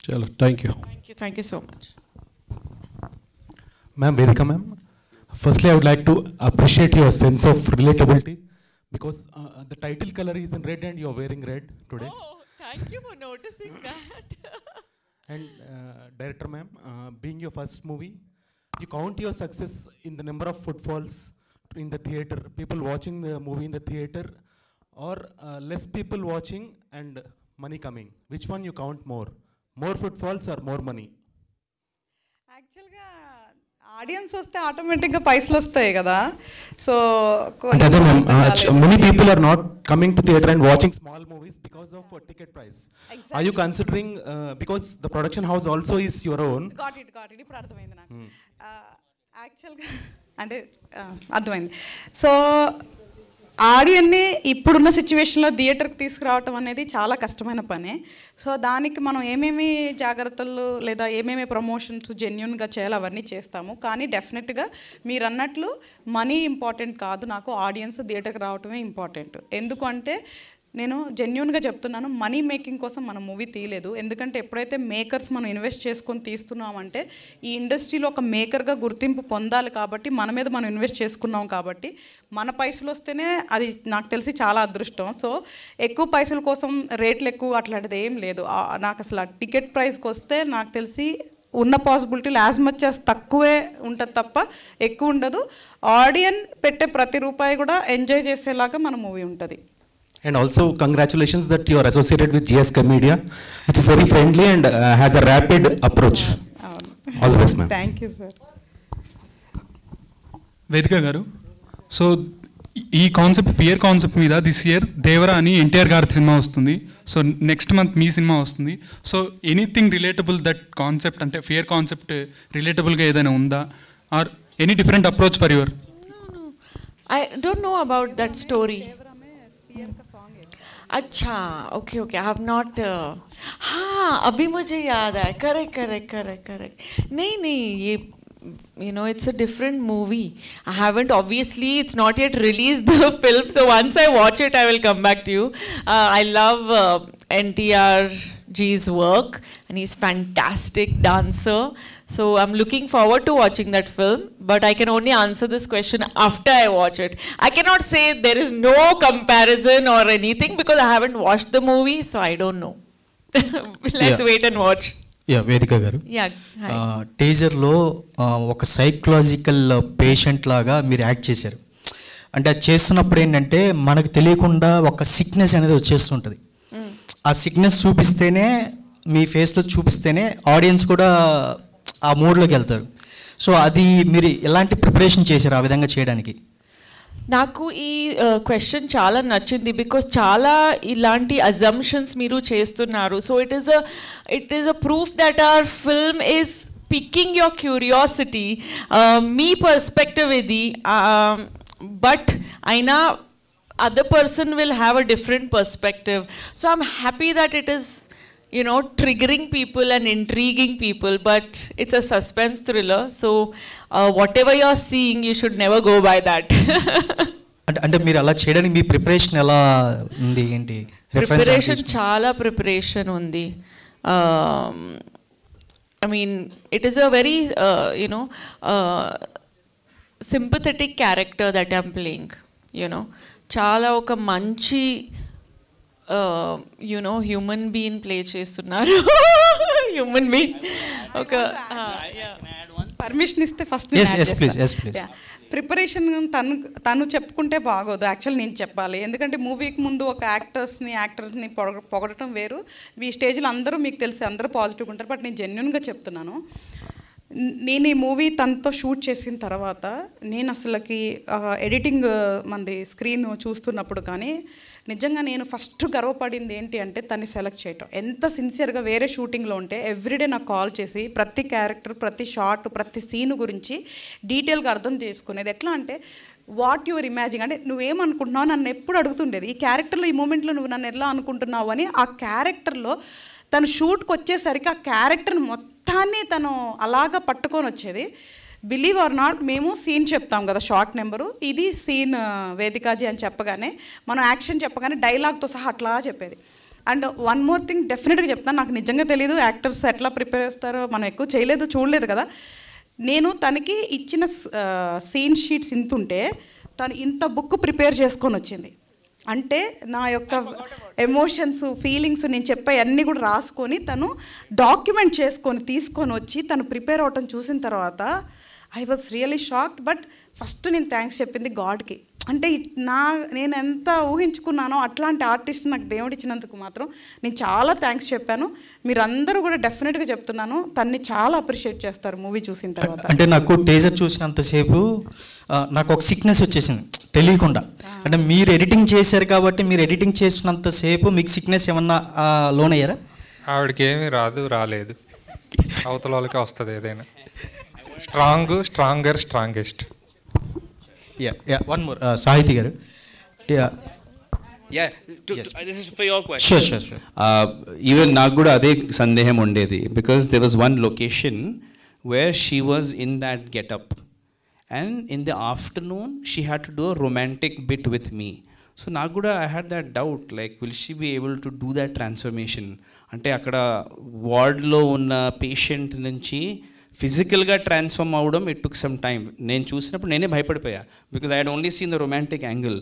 Chalo, thank you. Thank you so much. Ma'am, Vedika ma'am, firstly I would like to appreciate your sense of relatability, because the title color is in red and you are wearing red today. Oh, thank you for noticing that. And director ma'am, being your first movie, you count your success in the number of footfalls in the theater, people watching the movie in the theater, or less people watching and money coming. Which one you count more? More footfalls or more money? యాక్చువల్గా audience వస్తే ఆటోమేటిక్గా పైసలు వస్తాయి కదా. So many people are not coming to theater and watching small movies because of ticket price. Exactly. Are you considering, because the production house also is your own? Got it. ఇప్పుడు అర్థమైంది నాకు. యాక్చువల్గా అంటే అర్థమైంది. సో ఆడియన్ని ఇప్పుడున్న సిచ్యువేషన్లో థియేటర్కి తీసుకురావటం అనేది చాలా కష్టమైన పనే. సో దానికి మనం ఏమేమి జాగ్రత్తలు లేదా ఏమేమి ప్రమోషన్స్ జెన్యున్గా చేయాలి అవన్నీ చేస్తాము. కానీ డెఫినెట్గా మీరు అన్నట్లు మనీ ఇంపార్టెంట్ కాదు, నాకు ఆడియన్స్ థియేటర్కి రావటమే ఇంపార్టెంట్. ఎందుకు అంటే నేను జెన్యున్గా చెప్తున్నాను, మనీ మేకింగ్ కోసం మనం మూవీ తీయలేదు. ఎందుకంటే ఎప్పుడైతే మేకర్స్ మనం ఇన్వెస్ట్ చేసుకొని తీస్తున్నామంటే ఈ ఇండస్ట్రీలో ఒక మేకర్గా గుర్తింపు పొందాలి కాబట్టి మన మీద మనం ఇన్వెస్ట్ చేసుకున్నాం కాబట్టి మన పైసలు వస్తేనే అది నాకు తెలిసి చాలా అదృష్టం. సో ఎక్కువ పైసల కోసం రేట్లు ఎక్కువ అట్లాంటిది ఏం లేదు. నాకు అసలు టికెట్ ప్రైస్కి వస్తే నాకు తెలిసి ఉన్న పాసిబిలిటీలు యాజ్ మచ్ యాజ్ తక్కువే ఉంటుంది తప్ప ఎక్కువ ఉండదు. ఆడియన్స్ పెట్టే ప్రతి రూపాయి కూడా ఎంజాయ్ చేసేలాగా మన మూవీ ఉంటుంది. And also congratulations that you are associated with GSK Media, which is very friendly and has a rapid approach. All the best, ma'am. Thank you sir. వేదిక గారు, సో ఈ ఫియర్ కాన్సెప్ట్ మీద this year Devara అని ఎన్టీఆర్ గారి cinema వస్తుంది. So next month మీ cinema వస్తుంది. So anything relatable that concept, అంటే fear concept రిలేటబుల్గా ఏదైనా ఉందా, or any different approach for your? I don't know about that story. अच्छा, ओके, I have not. हाँ, अभी मुझे याद है. करेक्ट. नहीं, ये it's a different movie. I haven't, obviously, it's not yet released the film. So once I watch it, I will come back to you. I love NTR G's work, and he's fantastic dancer. So I'm looking forward to watching that film, but I can only answer this question after I watch it. I cannot say there is no comparison or anything because I haven't watched the movie, so I don't know. Let's wait and watch. వేదిక గారు, టీజర్లో ఒక psychological patient లాగా మీరు act చేశారు. అంటే అది చేస్తున్నప్పుడు ఏంటంటే మనకు తెలియకుండా ఒక సిక్నెస్ అనేది వచ్చేస్తుంటుంది. ఆ సిక్నెస్ చూపిస్తేనే, మీ ఫేస్లో చూపిస్తేనే ఆడియన్స్ కూడా ఆ మూడ్లోకి వెళ్తారు. సో అది మీరు ఎలాంటి ప్రిపరేషన్ చేశారు ఆ విధంగా చేయడానికి? నాకు ఈ క్వశ్చన్ చాలా నచ్చింది బికాస్ చాలా ఇలాంటి అజంప్షన్స్ మీరు చేస్తున్నారు. So it is a proof that hour film is picking your curiosity. Me perspective ఇది, బట్ అయినా other person will have a different perspective. So I'm happy that it is, triggering people and intriguing people, but it's a suspense thriller. So whatever you're seeing, you should never go by that. అంటే మీరు అలా చేయడానికి మీ preparation ఎలా ఉంది, ఏంటి? Preparation చాలా preparation ఉంది. I mean, it is a very, sympathetic character that I'm playing, చాలా ఒక మంచి హ్యూమన్ బీయింగ్ ప్లే చేస్తున్నారు. హ్యూమన్ బీయింగ్ ఒక పర్మిషన్ ఇస్తే ఫస్ట్ ప్రిపరేషన్ తను చెప్పుకుంటే బాగోదు, యాక్చువల్ నేను చెప్పాలి. ఎందుకంటే మూవీకి ముందు ఒక యాక్టర్స్ని పొగడటం వేరు. ఈ స్టేజ్లో అందరూ మీకు తెలిసి అందరూ పాజిటివ్గా ఉంటారు, బట్ నేను జెన్యున్గా చెప్తున్నాను. నేను ఈ మూవీ తనతో షూట్ చేసిన తర్వాత నేను అసలుకి ఎడిటింగ్ మంది స్క్రీన్ చూస్తున్నప్పుడు కానీ నిజంగా నేను ఫస్ట్ గర్వపడింది ఏంటి అంటే తన్ని సెలెక్ట్ చేయటం. ఎంత సిన్సియర్గా వేరే షూటింగ్లో ఉంటే ఎవ్రీడే నాకు కాల్ చేసి ప్రతి క్యారెక్టర్, ప్రతి షాట్, ప్రతి సీన్ గురించి డీటెయిల్గా అర్థం చేసుకునేది. ఎట్లా అంటే వాట్ యువర్ ఇమాజిన్, అంటే నువ్వేమనుకుంటున్నావు నన్ను ఎప్పుడు అడుగుతుండేది. ఈ క్యారెక్టర్లో ఈ మూమెంట్లో నువ్వు నన్ను ఎలా అనుకుంటున్నావు అని. ఆ క్యారెక్టర్లో తను షూట్కి వచ్చేసరికి ఆ క్యారెక్టర్ని మొత్తాన్ని తను అలాగా పట్టుకొని వచ్చేది. బిలీవ్ ఆర్ నాట్, మేము సీన్ చెప్తాం కదా, షార్ట్ నెంబరు, ఇది సీన్ వేదికాజీ అని చెప్పగానే, మనం యాక్షన్ చెప్పగానే డైలాగ్తో సహా అట్లా చెప్పేది. అండ్ వన్ మోర్ థింగ్ డెఫినెట్గా చెప్తాను, నాకు నిజంగా తెలీదు యాక్టర్స్ ఎట్లా ప్రిపేర్ చేస్తారో, మనం ఎక్కువ చేయలేదు, చూడలేదు కదా. నేను తనకి ఇచ్చిన సీన్ షీట్స్ ఇంతుంటే తను ఇంత బుక్ ప్రిపేర్ చేసుకొని వచ్చింది. అంటే నా యొక్క ఎమోషన్స్, ఫీలింగ్స్, నేను చెప్పే అన్నీ కూడా రాసుకొని తను డాక్యుమెంట్ చేసుకొని తీసుకొని వచ్చి తను ప్రిపేర్ అవటం చూసిన తర్వాత I was really shocked. But first నేను థ్యాంక్స్ చెప్పింది గాడ్కి. అంటే నేను ఎంత ఊహించుకున్నానో అట్లాంటి ఆర్టిస్ట్ నాకు దేవుడు ఇచ్చినందుకు మాత్రం నేను చాలా థ్యాంక్స్ చెప్పాను. మీరందరూ కూడా డెఫినెట్గా చెప్తున్నాను, తన్ని చాలా అప్రిషియేట్ చేస్తారు మూవీ చూసిన తర్వాత. అంటే నాకు టేజర్ చూసినంతసేపు నాకు ఒక సిక్నెస్ వచ్చేసింది తెలియకుండా. అంటే మీరు ఎడిటింగ్ చేశారు కాబట్టి మీరు ఎడిటింగ్ చేసినంతసేపు మీకు సిక్నెస్ ఏమన్నా లోన్ అయ్యారా? ఆవిడకి ఏమీ రాలేదు, అవతల వాళ్ళకే వస్తుంది ఏదైనా. Strongest. One more, Sahiti garu. This is for your question. Sure. Even నాకు కూడా అదే సందేహం ఉండేది, because there was one location where she was in that getup, and in the afternoon she had to do a romantic bit with me. So నాకు కూడా I had that doubt, like will she be able to do that transformation? అంటే అక్కడ వార్డ్లో ఉన్న patient నుంచి ఫిజికల్గా transform అవ్వడం it took some time. నేను చూసినప్పుడు నేనే భయపడిపోయా, because I had only seen the romantic angle.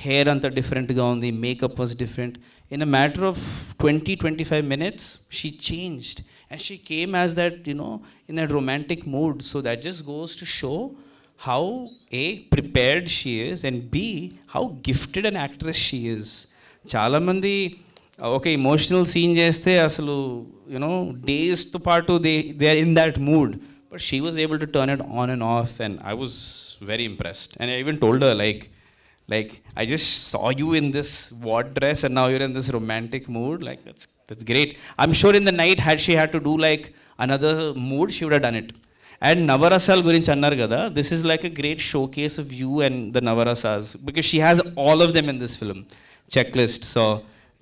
Hair అంతా డిఫరెంట్గా ఉంది, makeup was different. In a matter of 20-25 minutes she changed, And she came as that, in that romantic mood. So that just goes to show how A, prepared she is, and B, how gifted an actress she is. Chala mandi ఒక emotional scene చేస్తే అసలు డేస్తో పాటు they are in that mood, but she was able to turn it on and off, and I was very impressed. And I even told her like I just saw you in this ward dress and now you're in this romantic mood. Like that's great. I'm sure in the night had she had to do like another mood, she would have done it. And Navarasal gurinchi annar kada, this is like a great showcase of you and the Navarasas, because she has all of them in this film checklist. So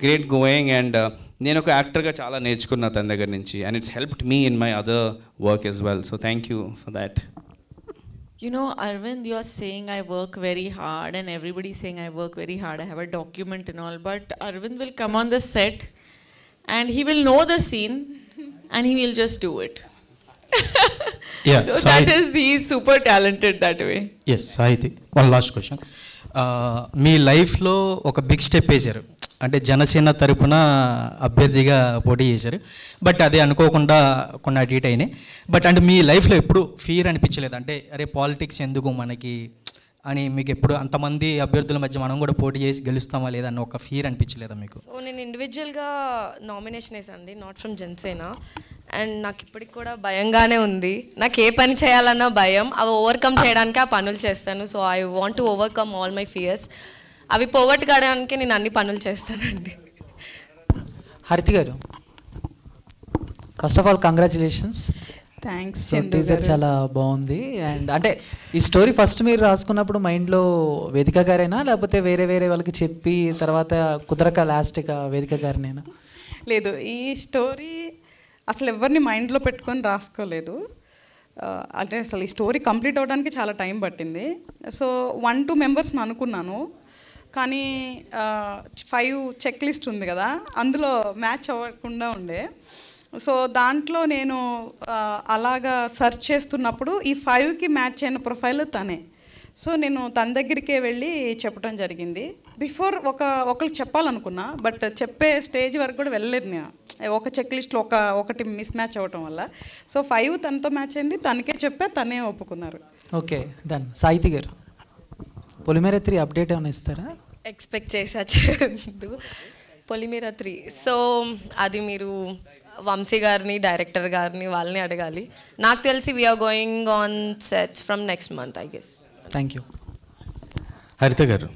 great going, and నేను ఒక యాక్టర్గా చాలా నేర్చుకున్నా తన దగ్గర నుంచి, and it's helped me in my other work as well. So thank you for that. You know, Arvind, you're saying I work very hard and everybody's saying I work very hard. I have a document and all, but Arvind will come on the set and he will know the scene and he will just do it. Yeah, so that is, he is super talented that way. Yes, Sahiti. One last question. మీ లైఫ్లో ఒక big step వేశారు, అంటే జనసేన తరపున అభ్యర్థిగా పోటీ చేశారు, but అది అనుకోకుండా కొన్ని అటు ఇటు అయినాయి. బట్ అంటే మీ లైఫ్లో ఎప్పుడు ఫియర్ అనిపించలేదు, అంటే అరే పాలిటిక్స్ ఎందుకు మనకి అని మీకు ఎప్పుడు అంతమంది అభ్యర్థుల మధ్య మనం కూడా పోటీ చేసి గెలుస్తామా లేదా అని ఒక ఫియర్ అనిపించలేదా మీకు? సో నేను ఇండివిజువల్గా నామినేషన్ వేసానండి, నాట్ ఫ్రమ్ జనసేన, అండ్ నాకు ఇప్పటికి కూడా భయంగానే ఉంది. నాకు ఏ పని చేయాలన్నా భయం, అవి ఓవర్కమ్ చేయడానికి ఆ పనులు చేస్తాను. So I want to overcome all my fears. అవి పోగొట్టుకోవడానికి నేను అన్ని పనులు చేస్తానండి. హరితి గారు, first of all congratulations. Thanks. Teaser చాలా బాగుంది. అండ్ అంటే ఈ స్టోరీ ఫస్ట్ మీరు రాసుకున్నప్పుడు మైండ్లో వేదిక గారైనా లేకపోతే వేరే వేరే వాళ్ళకి చెప్పి తర్వాత కుదరక లాస్ట్గా వేదిక గారినైనా? లేదు, ఈ స్టోరీ అసలు ఎవరిని మైండ్లో పెట్టుకొని రాసుకోలేదు. అంటే అసలు ఈ స్టోరీ కంప్లీట్ అవ్వడానికి చాలా టైం పట్టింది. సో 1-2 మెంబర్స్ని అనుకున్నాను, కానీ 5 చెక్ లిస్ట్ ఉంది కదా, అందులో మ్యాచ్ అవ్వకుండా ఉండే. సో దాంట్లో నేను అలాగా సెర్చ్ చేస్తున్నప్పుడు ఈ 5కి మ్యాచ్ అయిన ప్రొఫైల్ తనే. సో నేను తన దగ్గరికే వెళ్ళి చెప్పడం జరిగింది. బిఫోర్ ఒకరికి చెప్పాలనుకున్నా, బట్ చెప్పే స్టేజ్ వరకు కూడా వెళ్ళలేదు నేను. ఒక చెక్ లిస్ట్లో ఒకటి మిస్ మ్యాచ్ అవ్వటం వల్ల. సో 5 తనతో మ్యాచ్ అయింది, తనకే చెప్పా, తనే ఒప్పుకున్నారు. Okay, done. సాహితి గారు, పొలిమేర 3 అప్డేట్ ఏమైనా ఇస్తారా? ఎక్స్పెక్ట్ చేసా పొలిమేర 3. సో అది మీరు వంశీ గారిని, డైరెక్టర్ గారిని, వాళ్ళని అడగాలి. నాకు తెలిసి we're going on sets from next month, I guess. Thank you. Haritha గారు,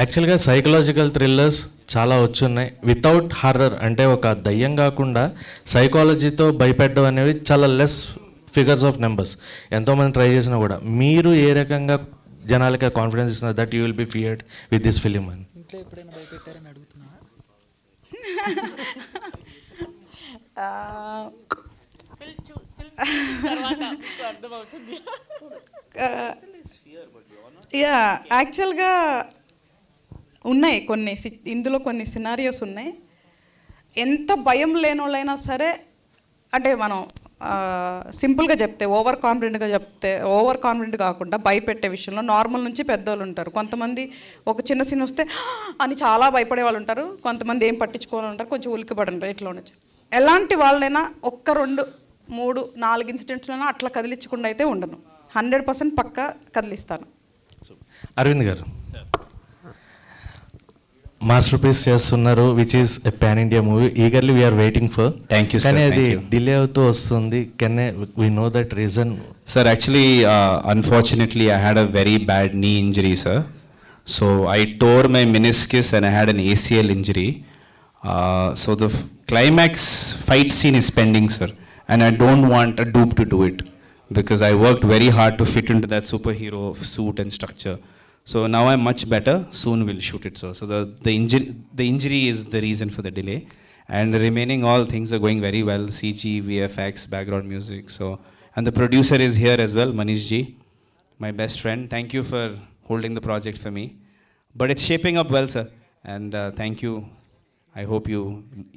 యాక్చువల్గా సైకలాజికల్ థ్రిల్లర్స్ చాలా వచ్చున్నాయి. వితౌట్ హర్రర్, అంటే ఒక దయ్యం కాకుండా సైకాలజీతో భయపెట్టడం అనేవి చాలా లెస్ ఫిగర్స్ ఆఫ్ నెంబర్స్. ఎంతోమంది ట్రై చేసినా కూడా మీరు ఏ రకంగా జనాలకి కాన్ఫిడెన్స్ ఇస్తున్నారు that you will be feared with this film అని? ఇంట్లో ఎప్పుడైనా భయపెట్టారని అడుగుతున్నా? యాక్చువల్గా ఉన్నాయి కొన్ని, ఇందులో కొన్ని సినారియోస్ ఉన్నాయి. ఎంత భయం లేని వాళ్ళైనా సరే, అంటే మనం సింపుల్గా చెప్తే ఓవర్ కాన్ఫిడెంట్ కాకుండా భయపెట్టే విషయంలో నార్మల్ నుంచి పెద్దవాళ్ళు ఉంటారు. కొంతమంది ఒక చిన్న సీన్ వస్తే అని చాలా భయపడే వాళ్ళు ఉంటారు, కొంతమంది ఏం పట్టించుకోవాలి ఉంటారు, కొంచెం ఉలికిపడి ఉంటారు. ఇట్లా ఉండొచ్చు. ఎలాంటి వాళ్ళైనా 1, 2, 3, 4 ఇన్సిడెంట్స్లైనా అట్లా కదిలించకుండా అయితే ఉండను. 100% పక్కా కదిలిస్తాను. అరవింద్ గారు, మాస్టర్ పీస్ చేస్తున్నారు, which is a pan India movie. Eagerly we're waiting for. Thank you. కానీ అది డిలే అవుతూ వస్తుంది. Can we know that reason? Sir, actually, unfortunately, I had a very bad knee injury, sir. So I tore my meniscus and I had an ACL injury. So the climax fight scene is pending, sir. And I don't want a dupe to do it, because I worked very hard to fit into that superhero suit and structure. So now I'm much better. Soon we'll shoot it, sir. So the injury is the reason for the delay. And the remaining all things are going very well. CG, VFX, background music. So, and the producer is here as well, Manish Ji, my best friend. Thank you for holding the project for me. But it's shaping up well, sir. And thank you. I hope you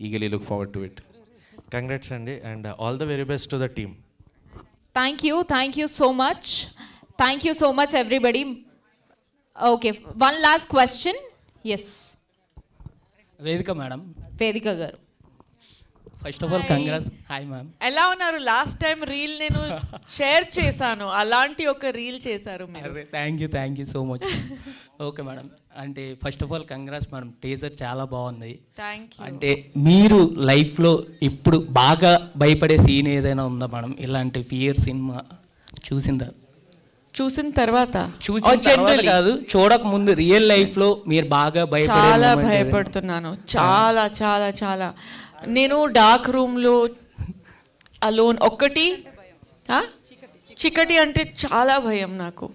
eagerly look forward to it. Congrats, Andy, and all the very best to the team. Thank you so much. Thank you so much, everybody. Okay, one last question. Yes. Vedika madam. Vedika garu. First of all congrats. Hi ma'am. ఎలా ఉన్నారు? Last time reel నేను share చేశాను, అలాంటి ఒక reel చేశారు మీరు. Thank you so much. Okay madam, అంటే first of all congrats madam, teaser చాలా బాగుంది. Thank you. అంటే మీరు లైఫ్లో ఇప్పుడు బాగా భయపడే సీన్ ఏదైనా ఉందా మేడం? ఇలాంటి ఫియర్ సినిమా చూసిన తర్వాత కాదు, చూడక ముందు రియల్ లైఫ్లో మీరు బాగా చాలా భయపడుతున్నాను. చాలా చాలా చాలా. నేను డార్క్ రూమ్లో అలోన్, ఒక్కటి చీకటి అంటే చాలా భయం నాకు,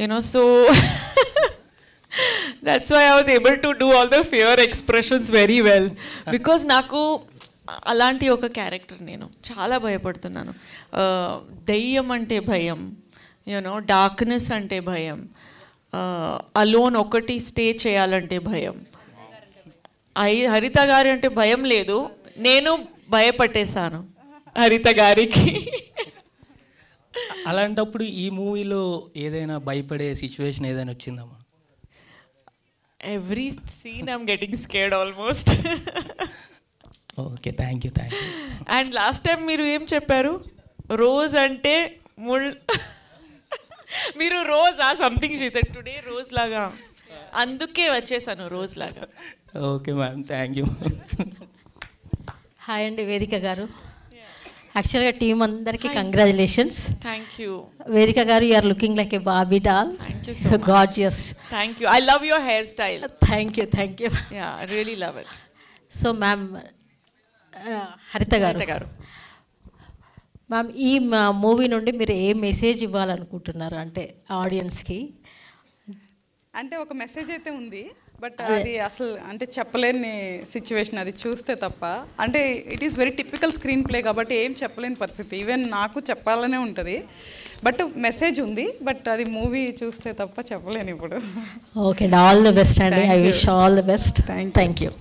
you know. So that's why I was able to do all the fear expressions very well, because నాకు అలాంటి ఒక క్యారెక్టర్, నేను చాలా భయపడుతున్నాను. దెయ్యం అంటే భయం, యూనో, డార్క్నెస్ అంటే భయం, అలోన్ ఒకటి స్టే చేయాలంటే భయం. హరిత గారి అంటే భయం లేదు, నేను భయపట్టేశాను హరిత గారికి. అలాంటప్పుడు ఈ మూవీలో ఏదైనా భయపడే సిచ్యువేషన్ ఏదైనా వచ్చిందమ్మా? Every scene I'm getting scared almost. Okay, thank you. And last time మీరు ఏం చెప్పారు? రోజ్ అంటే మీరు రోజ్ సంథింగ్ చేశారు టుడే, రోజ్ లాగా, అందుకే వచ్చేసాను రోజ్ లాగా. Okay ma'am, thank you. Hi అండి వేదిక గారు. యాక్చువల్గా టీం అందరికీ కంగ్రాచులేషన్స్. థ్యాంక్ యూ వేదిక గారు, you are looking like a బాబీ doll. Thank you so much. Gorgeous. Thank you. I love your hair style. Thank you. Yeah, I really love it. So ma'am, Haritha గారు ma'am, ఈ movie నుండి మీరు ఏ message ఇవ్వాలనుకుంటున్నారు అంటే ఆడియన్స్కి? అంటే ఒక మెసేజ్ అయితే ఉంది, బట్ అది అసలు అంటే చెప్పలేని సిచ్యువేషన్, అది చూస్తే తప్ప. అంటే it is very typical screen play కాబట్టి ఏం చెప్పలేని పరిస్థితి, ఈవెన్ నాకు చెప్పాలనే ఉంటుంది. బట్ మెసేజ్ ఉంది, బట్ అది మూవీ చూస్తే తప్ప చెప్పలేను ఇప్పుడు. ఓకే, ఆల్ ది బెస్ట్ అండి. I wish all the best. Thank you.